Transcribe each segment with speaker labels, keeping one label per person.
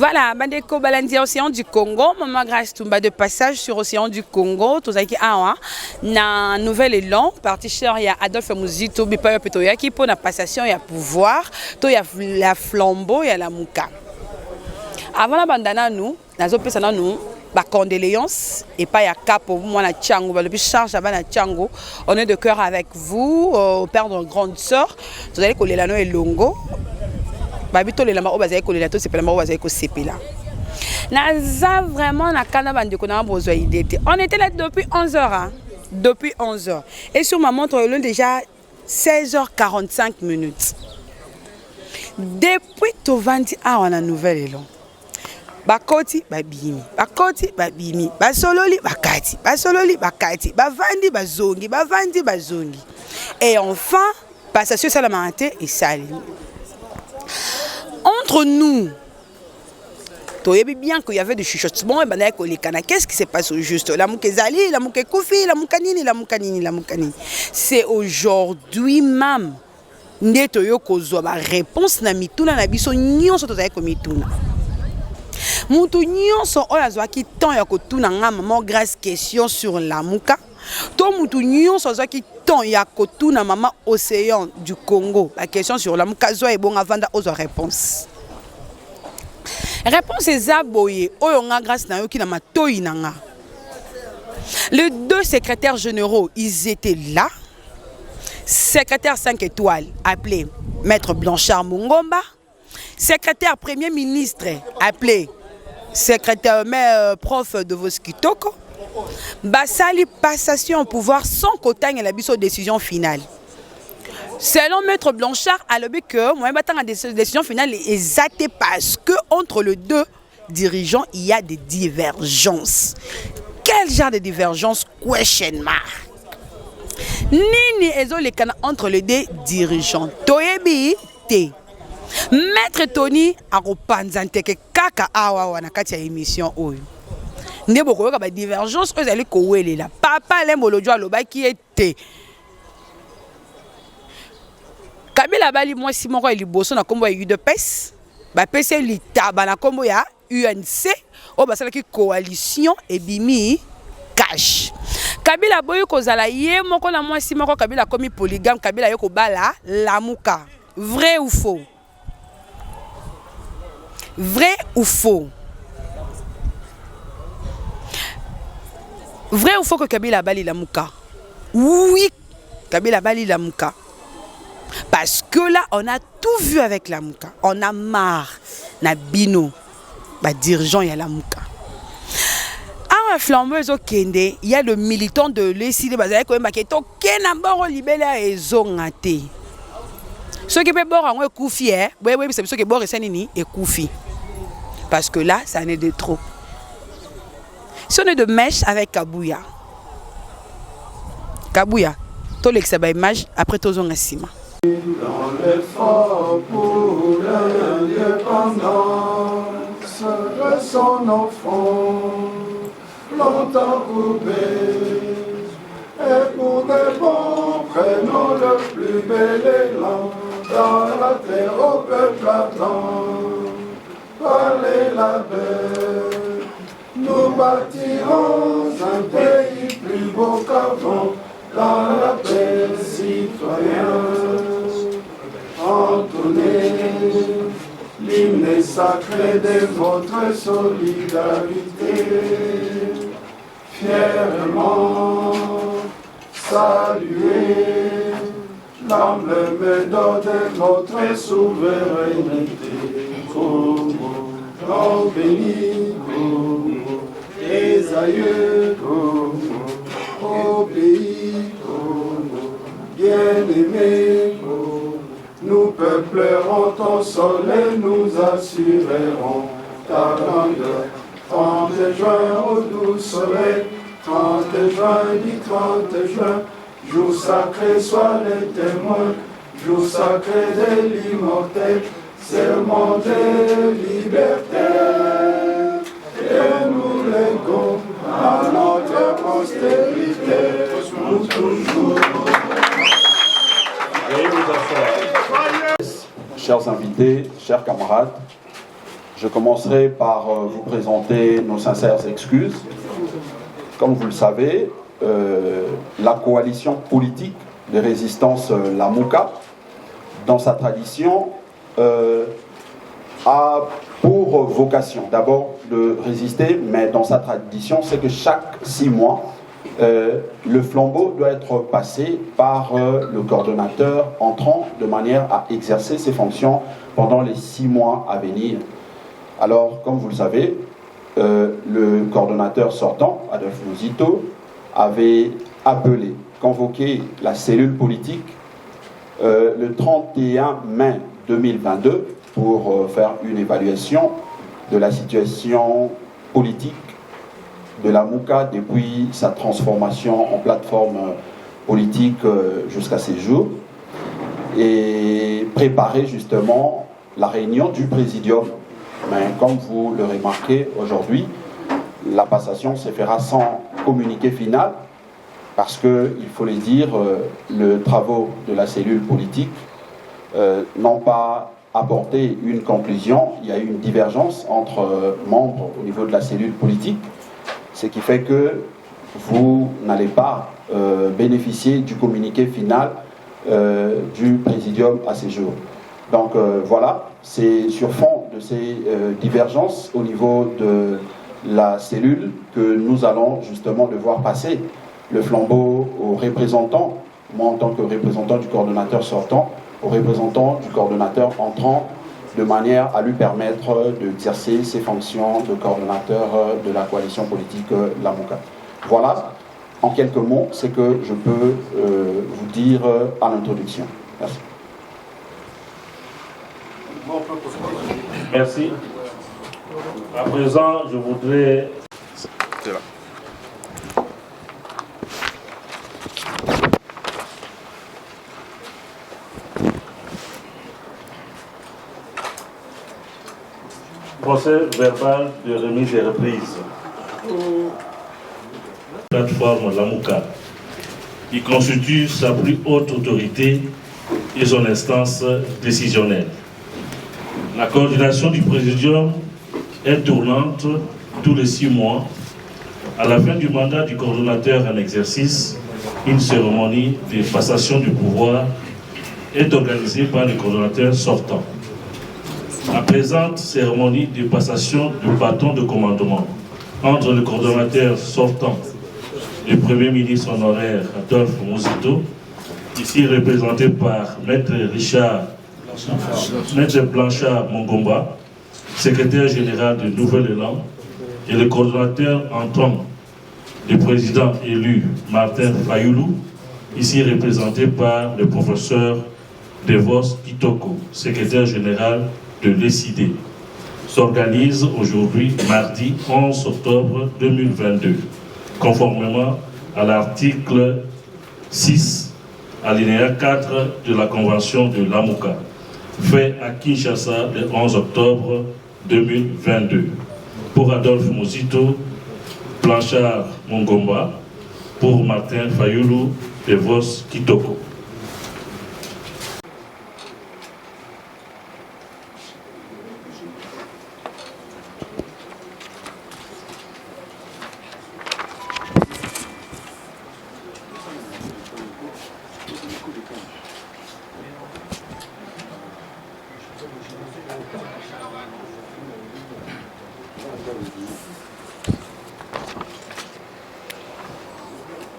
Speaker 1: Voilà, Bandeko Balandi Océan du Congo, Maman Grâce Toumba de passage sur Océan du Congo, Tozaki Awa, na nouvel élan, parti cher il y a Adolphe Mouzito, Bipayo Petoyaki pour la passation, il y a pouvoir, il y a la flambeau, il y a la mouka. Avant la bandana nous, nazo pesana nous, ba condoléances et pas ya cap pour moi na Tchango, ba depuis charge à na Tchango, on est de cœur avec vous, au père de grande sœur, vous allez coller la no et longo. Babito le lama obazaye ko le lato sepela ma obazaye ko sepela. Naza vraiment na kana bandeko na besoin d'idée. On était là depuis 11h hein? Depuis 11h. Et sur ma montre il est déjà 16h45 minutes. Depuis to vandi a on a nouvelle élan. Bakoti babimi, bakoti babimi, basololi bakati, basololi bakati, bavandi bazongi, bavandi bazongi. Et enfin, passation salamante et salim. Entre nous, tu sais bien qu'il y avait des chuchotements, qu'est-ce qui se passe au juste? La moukezali, la moukekoufi, la moukanini, la moukanini, la moukanini. C'est aujourd'hui même. Ndeto yo kozwa ba réponse na mituna na biso nyonso tozali ko mituna. Mutu nyonso oyo azwaki temps ya kotuna nga maman grâce question sur la mouka. To mutu nyonso azwaki temps ya kotuna maman océan du Congo. La question sur la mouka zo e bonga vanda ozo réponse. Réponse ezaboye oyo nga grâce na yo ki na matoyi na nga. Les deux secrétaires généraux, ils étaient là. Secrétaire 5 étoiles appelé Maître Blanchard Mungomba. Secrétaire Premier ministre appelé secrétaire prof de Voskitoko. Basali passation au pouvoir sans qu'autant la biso décision finale. Selon Maître Blanchard, à l'objet que moi la décision finale est exacte parce que entre les deux dirigeants il y a des divergences. Quel genre de divergence? Question mark. Nini ezo le kana entre les deux dirigeants. Toyebi te. Maître Tony akopanzante ke kaka awa wana kati ya émission oyo. Nde boko ba divergence ezali ko welela. Papa lembolojo alobaki ete. Kabila bali mwasi moko liboso na kombo ya UDPS. Ba pese litaba na kombo ya UNC o basalaki coalition ebimi cash. Kabila boyo kozala ye moko na mwasi moko Kabila komi polygame Kabila yoko bala lamuka. Vrai ou faux? Vrai ou faux? Vrai ou faux que Kabila bali lamuka? Oui, Kabila bali lamuka. Parce que là, on a tout vu avec lamuka. On a marre. Na bino, ba dirigeant ya lamuka. À flambeuse au Kende, il y a le militant de l'ECD Bazale quand même qui est au Kenamboro libellé et zongaté. Ceux qui peuvent boire en koufi, oui, c'est ceux qui boivent et koufi. Parce que là, ça en est de trop. Si on est de mèche avec Kabouya, tout l'examen image après tout on asima.
Speaker 2: Dans l'effort pour l'indépendance de son enfant, longtemps coupé, et pour des bons prénoms le plus bel élan, dans la terre au peuple attend, par les labeurs, nous bâtirons un pays plus beau qu'avant, dans la paix citoyenne. Entonnez l'hymne sacré de votre solidarité. Fièrement saluer l'emblème d'or de notre souveraineté. Congo, grand béni, Congo, les aïeux, Congo, au pays, Congo, bien-aimé, Congo. Nous peuplerons ton soleil, nous assurerons ta grandeur. 30 juin au doux soleil, 30 juin, dit 30 juin, jour sacré soit les témoins, jour sacré de l'immortel, serment de liberté. Et nous léguons à notre postérité, pour toujours.
Speaker 3: Chers invités, chers camarades, Je commencerai par vous présenter nos sincères excuses. Comme vous le savez, la coalition politique de résistance Lamuka, dans sa tradition, a pour vocation d'abord de résister, mais dans sa tradition, c'est que chaque 6 mois, le flambeau doit être passé par le coordonnateur entrant de manière à exercer ses fonctions pendant les 6 mois à venir. Alors, comme vous le savez, le coordonnateur sortant, Adolphe Muzito, avait appelé, convoqué la cellule politique le 31 mai 2022 pour faire une évaluation de la situation politique de la Mouka depuis sa transformation en plateforme politique jusqu'à ces jours et préparer justement la réunion du présidium. Mais comme vous le remarquez aujourd'hui, la passation se fera sans communiqué final parce que, il faut le dire, les travaux de la cellule politique n'ont pas apporté une conclusion. Il y a eu une divergence entre membres au niveau de la cellule politique, ce qui fait que vous n'allez pas bénéficier du communiqué final du présidium à ces jours. Donc voilà, c'est sur fond de ces divergences au niveau de la cellule que nous allons justement devoir passer le flambeau aux représentants, moi en tant que représentant du coordonnateur sortant, aux représentants du coordonnateur entrant, de manière à lui permettre d'exercer ses fonctions de coordonnateur de la coalition politique Lamuka. Voilà, en quelques mots, ce que je peux vous dire à l'introduction. Merci.
Speaker 4: Merci. À présent, je voudrais...
Speaker 3: C'est là.
Speaker 4: Procès verbal de remise et reprise. Plateforme Lamuka, qui constitue sa plus haute autorité et son instance décisionnelle. La coordination du présidium est tournante tous les 6 mois. À la fin du mandat du coordonnateur en exercice, une cérémonie de passation du pouvoir est organisée par le coordonnateur sortant. La présente cérémonie de passation du bâton de commandement entre le coordonnateur sortant, le Premier ministre honoraire Adolphe Muzito, ici représenté par Maître Blanchard Mongomba, secrétaire général de Nouvel Élan, et le coordonnateur entrant, le président élu Martin Fayoulou, ici représenté par le professeur Devos Kitoko, secrétaire général de l'ECID, s'organise aujourd'hui mardi 11 octobre 2022, conformément à l'article 6, alinéa 4 de la Convention de Lamuka, fait à Kinshasa le 11 octobre 2022. Pour Adolphe Muzito, Blanchard Mongomba, pour Martin Fayoulou, Devos Kitoko.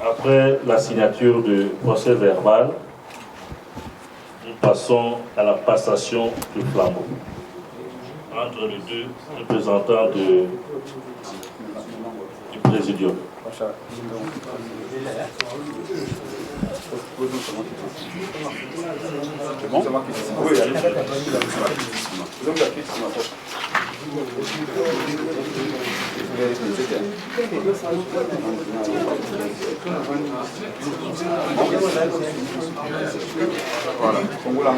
Speaker 4: Après la signature du procès verbal, nous passons à la passation du flambeau entre les deux représentants du présidium.
Speaker 3: C'est bon ? Oui, voilà.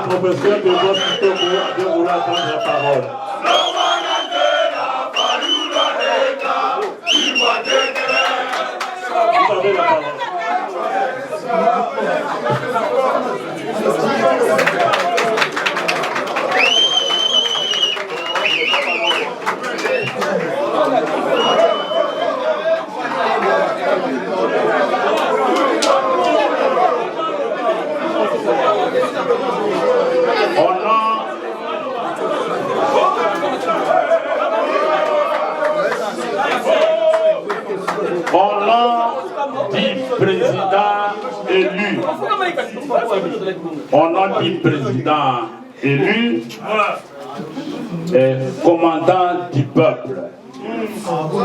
Speaker 4: professeur de vote Kitoko a bien voulu prendre la parole. Vous avez la parole. Au nom du président élu, au nom du président élu, et commandant du peuple,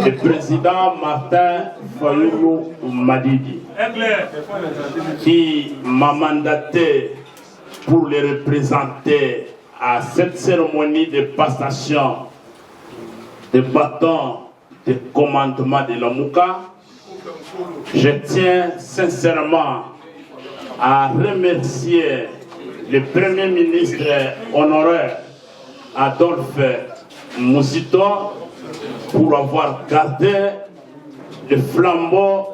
Speaker 4: le président Martin Fayulu Madidi, qui m'a mandaté pour les représenter à cette cérémonie de passation de bâton de commandement de la Mouka. Je tiens sincèrement à remercier le Premier ministre honoraire Adolphe Moussito pour avoir gardé le flambeau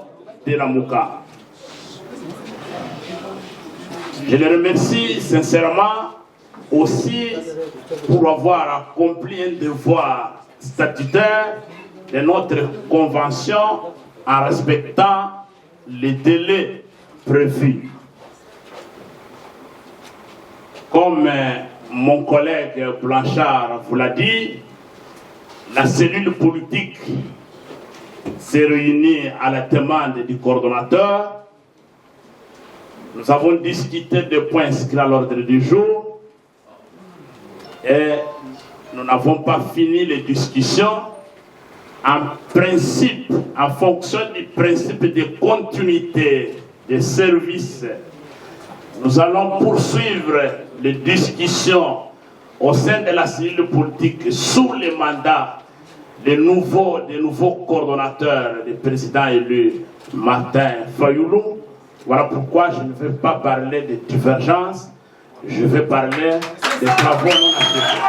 Speaker 4: de la Mouka. Je le remercie sincèrement aussi pour avoir accompli un devoir statutaire de notre convention en respectant les délais prévus. Comme mon collègue Blanchard vous l'a dit, la cellule politique s'est réunie à la demande du coordonnateur. Nous avons discuté des points inscrits à l'ordre du jour et nous n'avons pas fini les discussions. En principe, en fonction du principe de continuité des services, nous allons poursuivre les discussions au sein de la cellule politique sous le mandat des nouveaux coordonnateurs, du président élu Martin Fayulu. Voilà pourquoi je ne vais pas parler de divergences, je vais parler des travaux non achevés.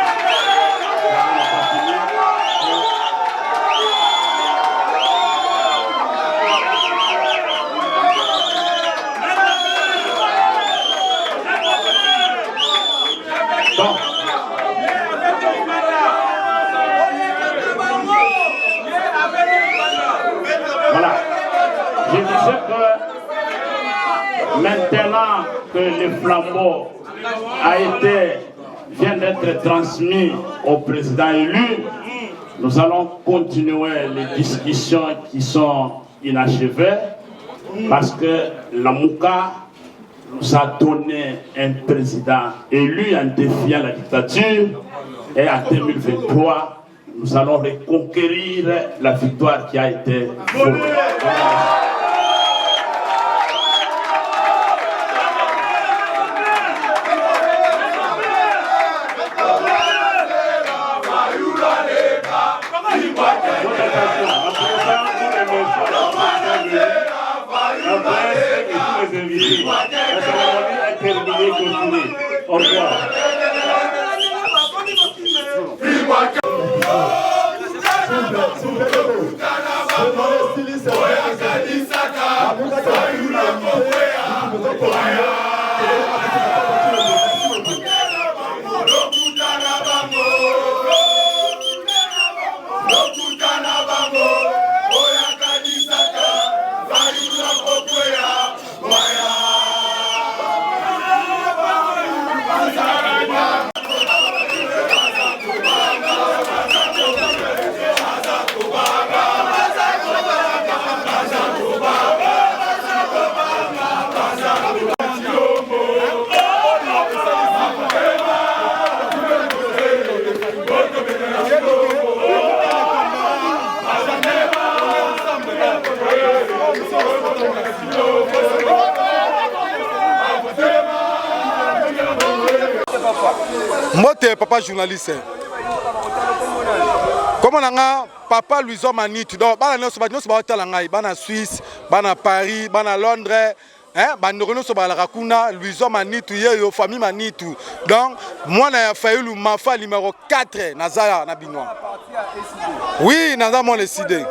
Speaker 4: Voilà. Je disais que maintenant que le flambeau vient d'être transmis au président élu, nous allons continuer les discussions qui sont inachevées parce que la Mouka nous a donné un président élu en défiant la dictature et en 2023, nous allons reconquérir la victoire qui a été volée. Au revoir.
Speaker 5: Moi, t'es papa journaliste. Comment on a papa Louison Manit, donc, nous sommes en Suisse, en Paris, en Londres, bandeko nyonso balaka kuna Luizo Manitu yeyo famille Manitu. Donc moi na Fayulu Mafa numéro 4 naza na bino. Oui, naza mon décidé.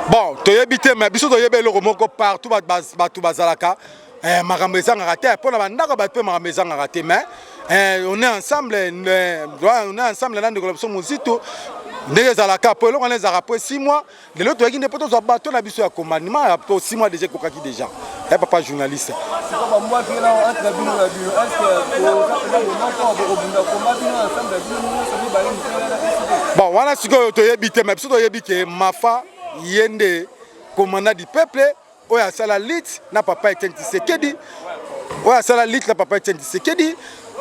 Speaker 5: Bon, toyebite mais biso toyebe eloko moko partout batu bazalaka. Makambo ezanga te pona bandaka bato makambo ezanga te mais on est ensemble là de collaboration muzito. Ndenge ezalaka po eloko ezalaka po 6 mois de l'autre toyeki nde po tozwa bato na biso ya commandement po 6 mois déjà kokaki déjà. Papa journaliste. Bon, voilà ce que toyebi te mais biso toyebi ke Mafa yende commandant du peuple. Oya sala lit na papa Etienne Tshisekedi. Oya sala lit na papa Etienne Tshisekedi.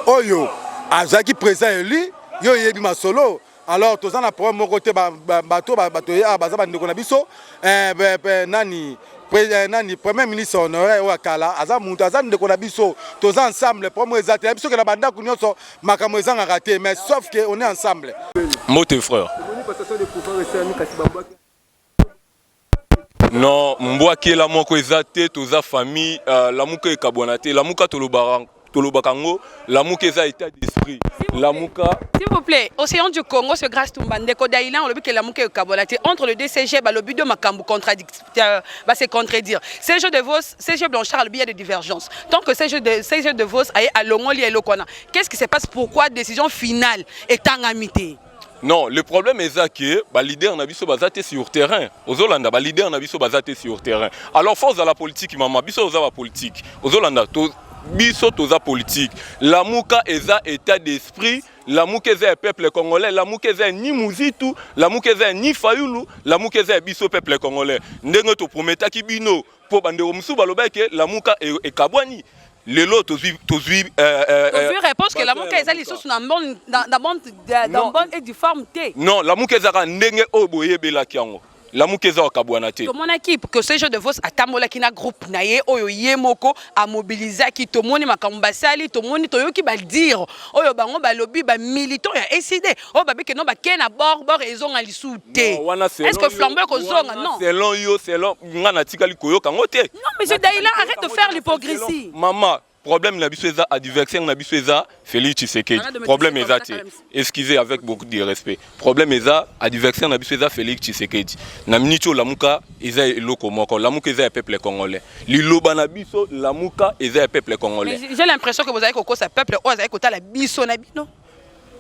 Speaker 5: Oyo azaki présent élu yo yebi masolo. Alors tous en après mon côté bateau ya baza bandeko na biso nani premier ministre honoré oya kala aza mutu aza ndeko na biso tous ensemble premier ezate biso que la banda kunyoso makambo ezanga raté mais sauf que on est ensemble.
Speaker 6: Mote frère. Non, mbwaki la moko ezate toza famille la muka ekabonate la muka tolobakango la muka eza état d'esprit la muka.
Speaker 1: S'il vous plaît, Océan du Congo se grâce Tumbande Kodaïla on le dit que la muka ekabonate entre le DCG le but de makambo contradicteur va se contredire. CG de Vos, CG Blanchard le biais de divergence. Tant que CG de Vos aille à Longoli et Lokwana. Qu'est-ce qui se passe pourquoi décision finale est en amitié?
Speaker 6: Non, le problème est que les leaders n'ont pas basé sur le terrain. Aux Hollandais, les leaders n'ont pas basé sur le terrain. Alors, force à la politique, maman, biso aux la politique. Aux Hollandais, biso aux la politique. La mouka est un état d'esprit. La mouka est un peuple congolais. La mouka est ni Muzitu. La mouka est ni Fayulu. La mouka est biso peuple congolais. N'engo to prometa ki bino pour bande musu baloba que la mouka est kabwani. Les lots, tu
Speaker 1: réponds que la mouka est allée sur une bonne et du forme T.
Speaker 6: Non, la mouka est allée ndenge oboye bela kiango. La mouka est allée kabwana T.
Speaker 1: Mon équipe que ce jeu de Vos a tamola qui na groupe naie oyo yemoko a mobiliser qui to moni makambasali to moni to yo qui va dire oyo bango ba lobby ba militant ya SID o ba que non ba kena bord ezonga lisouté. Est-ce que flambeau ko zonga non?
Speaker 6: Selon ngana tikali koyo kango te.
Speaker 1: Non monsieur Daïla arrête de faire l'hypocrisie.
Speaker 6: Maman problème na biso eza adversaire na biso eza Félix Tshisekedi. Problème eza te. Excusez avec beaucoup de respect. Problème eza adversaire na biso eza Félix Tshisekedi. Na minito lamuka eza eloko moko. Lamuka eza peuple congolais. Liloba na biso lamuka eza peuple congolais.
Speaker 1: J'ai l'impression que vous avez koko sa peuple o avez kota la biso na bino.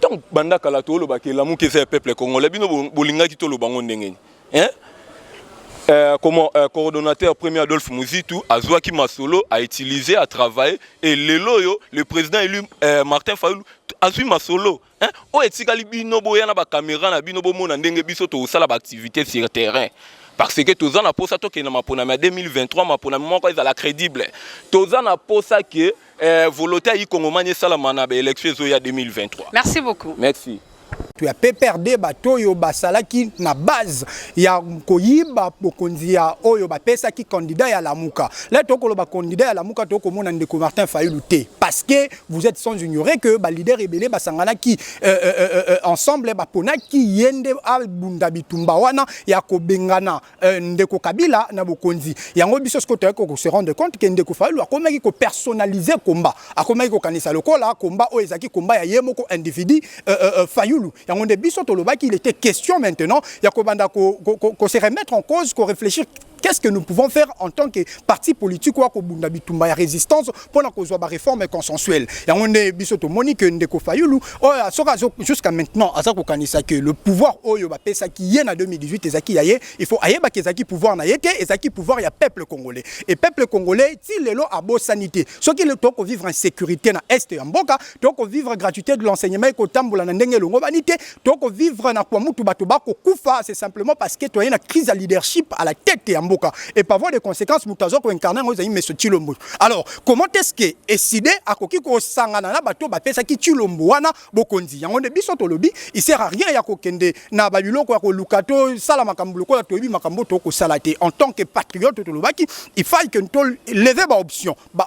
Speaker 6: Donc banda kala to loba ke lamuka eza peuple congolais bino bolinga ki to loba ngondengeni. Hein? Comment coordonnateur premier Adolphe Muzitu Azwaki Masolo a utilisé, a travaillé et le président élu Martin Fayulu Azwi Masolo hein o etikali bino boya na ba caméra na bino bomona ndenge biso to sala ba activité sur terrain parce que tous en a posa to ke na mapona ma 2023 mapona moko ezala crédible tous en a posa que volonté yi kongomanye sala mana ba élection zo ya 2023.
Speaker 1: Merci beaucoup.
Speaker 6: Merci.
Speaker 7: Tu as PPRD batoyo basalaki na base ya koyiba bokonzi ya oyo bapesa ki candidat ya lamuka. Là tokolo ba candidat ya lamuka toko mona ndeko Martin Fayulu te parce que vous êtes sans ignorer que ba leader rebelle basangana ki ensemble ba pona ki yende albunda bitumba wana ya kobengana ndeko Kabila na bokonzi. Yango biso skoto ko se rendre compte que ndeko Fayulu akomaki ko personnaliser combat. Akomaki ko kanisa lokola combat o ezaki combat ya yemoko individu Fayulu. Yango de biso toloba qu'il était question maintenant ya ko banda ko se remettre en cause, ko réfléchir qu'est-ce que nous pouvons faire en tant que parti politique ou kobunda bitumba ya résistance pour na kozwa ba réforme consensuelle. Yango de biso to moni que ndeko Fayulu jusqu'à maintenant asa ko kanisa que le pouvoir oyo ba pesa ki yena 2018 ezaki yaye il faut ayeba que ezaki pouvoir na yete ezaki pouvoir ya peuple congolais et peuple congolais ti lelo abo sanité ce qui le toko vivre en sécurité na est ya mboka toko vivre gratuité de l'enseignement ko tambola na ndenge longo banité toko vivre na kwa mutu bato bako kufa c'est simplement parce que to yena crise de leadership à la tête ya mboka. mboka et par voie de conséquences mutazo ko incarner ngozali monsieur Chilombo. Alors comment est-ce que décider akoki ko sangana na bato ba pesa ki Chilombo wana bokonzi yango ne biso to lobi il sert à rien ya ko kende na ba biloko ya ko lukato sala makambo ko to bi makambo to ko salate en tant que patriote to lobaki il faut que to lever ba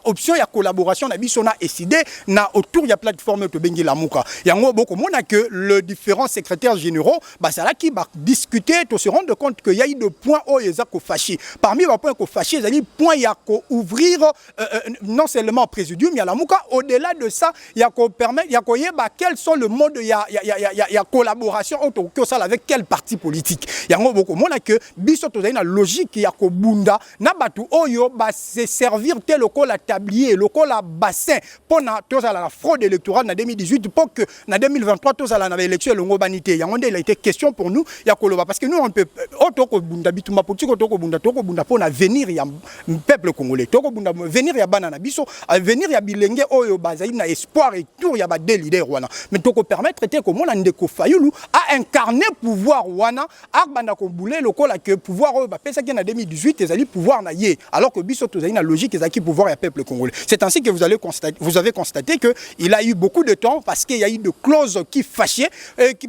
Speaker 7: option ya collaboration na biso na décider na autour ya plateforme to bengi lamuka yango boko mona que le différents secrétaires généraux bah ça là qui va discuter to se rendre compte que y a eu de points où ils ont fâché parmi les points ko fâché il y a point ya ko ouvrir non seulement présidium ya lamuka au-delà de ça il y a ko permettre ya ko yeba quels sont le mode ya collaboration autour que ça avec quel parti politique yango boko mona que biso to na logique ya ko bunda na batu oyo ba se servir tel local tablier local bassin pour na to la fraude électorale en 2018 pour que en 2023 to la na élection longo banité yango il a été question pour nous ya koloba parce que nous on peut otoko bunda bituma politique otoko bunda pour na venir ya peuple congolais toko bunda venir ya banana biso venir ya bilenge oyo bazali na espoir et tour ya ba des leaders wana mais toko permettre te ko mona ndeko Fayulu a incarner pouvoir wana a banda ko boulé local que pouvoir oyo ba pesa ki na 2018 ezali pouvoir na ye alors que biso to na logique ezaki pouvoir ya peuple congolais. C'est ainsi que vous avez constaté que il a eu beaucoup de temps parce qu'il y a eu de clauses qui fâchaient et qui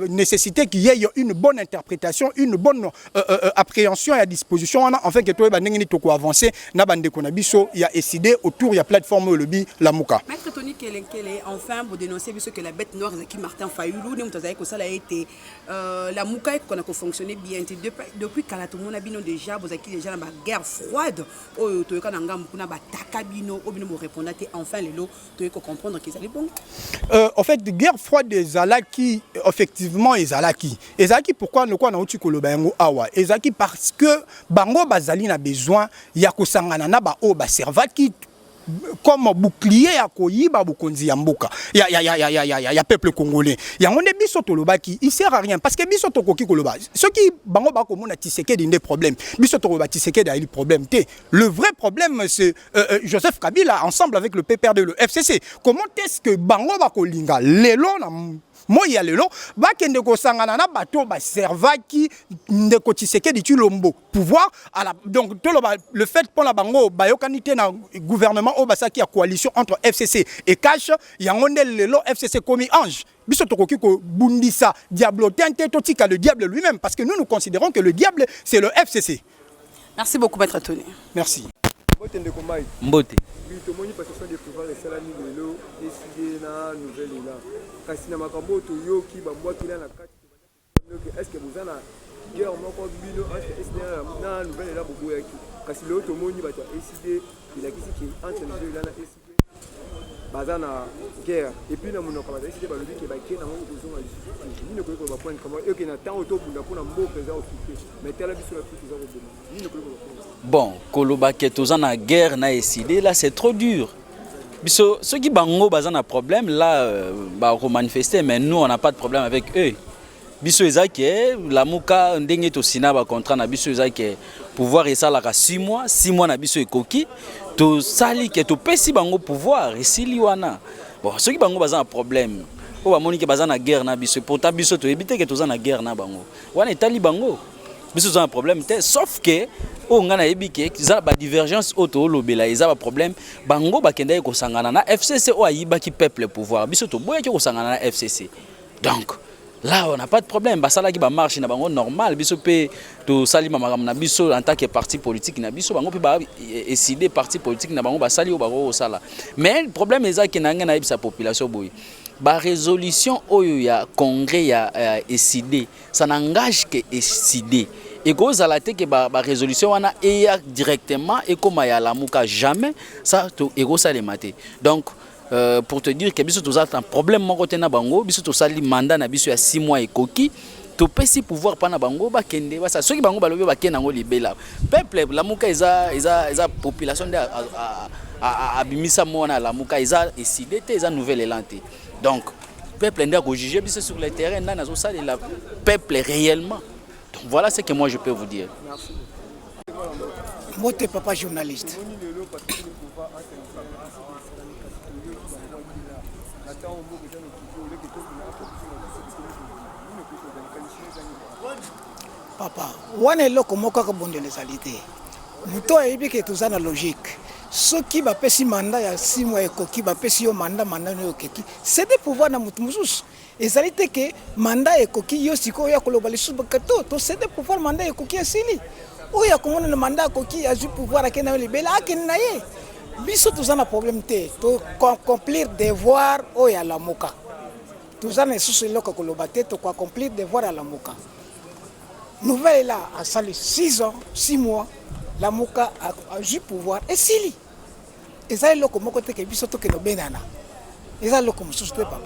Speaker 7: nécessitaient qu'il y ait une bonne interprétation, une bonne appréhension et à disposition en fait que toi bandengini toko avancer na bande konabiso il y a décidé autour il y a plateforme lobby la muka.
Speaker 1: Maître Tony Kelenkele enfin vous dénoncez biso que la bête noire Zaki Martin Fayulu ne mutazaye ko sala été la muka qu'on a fonctionné bien depuis Kalatomona bino déjà vous avez déjà la guerre froide oyo to kana ngam kuna bataka bino obino mo répondre enfin les lots to comprendre qu'ils allaient bon.
Speaker 7: En fait guerre froide des alaki effectivement ezalaki pourquoi le quoi na uti koloba yango awa ezaki parce que bango bazali na besoin ya kosangana na ba o ba servaki comme bouclier à koyiba bokonzi ya mboka ya peuple congolais yango ne biso tolobaki il sert à rien parce que biso tokoki koloba ce qui bango ba komona Tshisekedi des problèmes biso toloba Tshisekedi a eu problème té le vrai problème c'est Joseph Kabila ensemble avec le PPRD le FCC comment est-ce que bango ba kolinga lelo na moi ya lelo ba kende ko sangana na bato ba servaki ndeko Tshisekedi Tshilombo pouvoir à la donc le fait pour la bango ba yokanité na gouvernement au basaki ya coalition entre FCC et Cash yangonde lelo FCC komi ange biso tokoki ko bundisa diable tente totika le diable lui-même parce que nous considérons que le diable c'est le FCC.
Speaker 1: Merci beaucoup Maître Tony.
Speaker 7: Merci.
Speaker 8: Mbote.
Speaker 9: Tomoni parce que des pouvoirs et cela ni lelo décider na nouvelle là kasi na makambo to yoki ba mbwaki na kati est-ce que vous ana guerre moko bino est-ce que na nouvelle là bobo yaki kasi lelo tomoni ba décider il a kisi ki entre les deux là na décider bazana guerre et puis na monoko ba décider ba lobi ki ba ke na ngo kozonga ni ne ko ba point comment et que na temps auto bunda pour na mbo présent occupé mais tala biso la plus ça ko ni ne ko
Speaker 8: bon koloba ke tozana guerre na décider là c'est trop dur. Ceux qui bango bazan un problème là bah manifester mais nous on n'a pas de problème avec eux. Biso ezaki la muka ndenge to sina ba contrat na biso ezaki pouvoir et ça la 6 mois na biso ekoki to sali ke to pesi bango pouvoir esili wana. Bon ceux qui bango bazan un problème. O ba moni ke bazan na guerre na biso pourtant biso to éviter que tozana guerre na bango. Wana etali bango. Biso un problème sauf que o ngana ebike za ba divergence auto lobela eza ba problème bango bakenda ko sangana na FCC o ayiba ki peuple pouvoir biso to boya ki ko sangana na FCC donc là on n'a pas de problème basala ki ba marche na bango normal biso pe to salima magam na biso en tant que parti politique na biso bango pe ba décider parti politique na bango basali o bango sala mais le problème eza ki na ngana sa population boy ba résolution oyo ya congrès ya décider ça n'engage que décider et cause à la tête que ba résolution wana et directement et comme ya la muka jamais ça to ego ça les maté donc pour te dire que biso to za un problème mon côté na bango biso to sali mandat na biso ya 6 mois et koki to pesi pouvoir pa na bango ba kende ba ça ceux qui bango ba lobi ba kenda ngo libela peuple la muka eza population de abimisa mona la muka eza décidé te eza nouvelle élante donc peuple nda ko juger biso sur le terrain na zo sali la peuple réellement. Voilà ce que moi je peux vous dire.
Speaker 9: Merci.
Speaker 10: Moi, t'es papa journaliste. Papa, wana eloko moko ka bondele ezalité. Muto ayebi ke tozana logique. Soki bapesi mandat ya 6 mois ekoki bapesi yo mandat no okeki. C'est des pouvoirs na mutu mususu. Ezalité ke mandat ekoki yo siko ya koloba lisusu bakato to c'est des pouvoirs mandat ekoki asili. Oya komona na mandat ekoki azu pouvoir akena libela akena na ye. Biso tozana problème te to accomplir devoir oya la moka. Tozana susu eloko koloba te to accomplir devoir à la moka. Nouvelle là, à 6 ans, 6 mois, la Mouka a eu pouvoir et Sili. Et ça, le comme côté que bisoto que no benana. Et ça, le comme sous papa.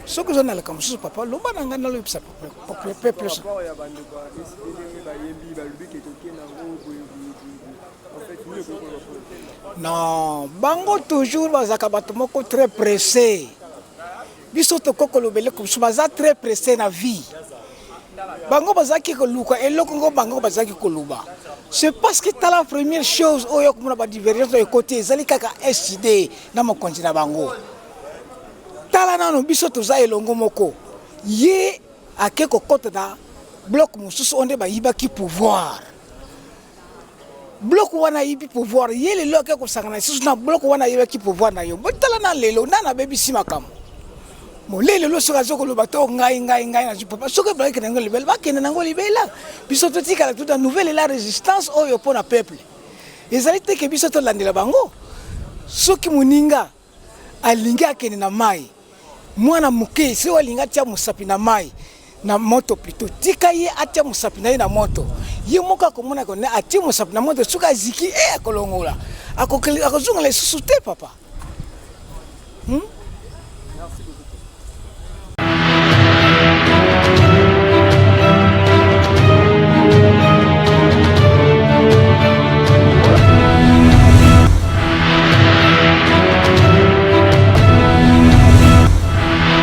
Speaker 10: Ce que j'en ai le comme sous papa, le bananga na le peuple. Non, bango toujours bazaka bato moko très pressé. Bisoto koko le belé comme baza très pressé na vie. Bango bazaki koluka eloko ngo bango bazaki koluba. C'est parce que t'as la première chose oyo komona ba divergence de côté zali kaka SID na mokonzi na bango. Tala nano biso toza elongo moko. Ye akeko kota na bloc mususu onde ba yibaki pouvoir. Bloc wana yibi pouvoir ye lelo akeko sangana susu na bloc wana yibaki pouvoir na yo. Botala na lelo na bebi simakamo. Molele lo soka zoko lo bato ngai na papa soka ba ke ngoli bel ba ke na ngoli bela biso to tika la toute nouvelle la résistance oyo pona peuple ezalité ke biso to landela bango soki muninga alinga ke na mai mwana muke se walinga tia musapi na mai na moto plutôt tika ye atia musapi na moto ye moka komona ko na atia musapi na moto soka ziki akolongola akozunga le susu te papa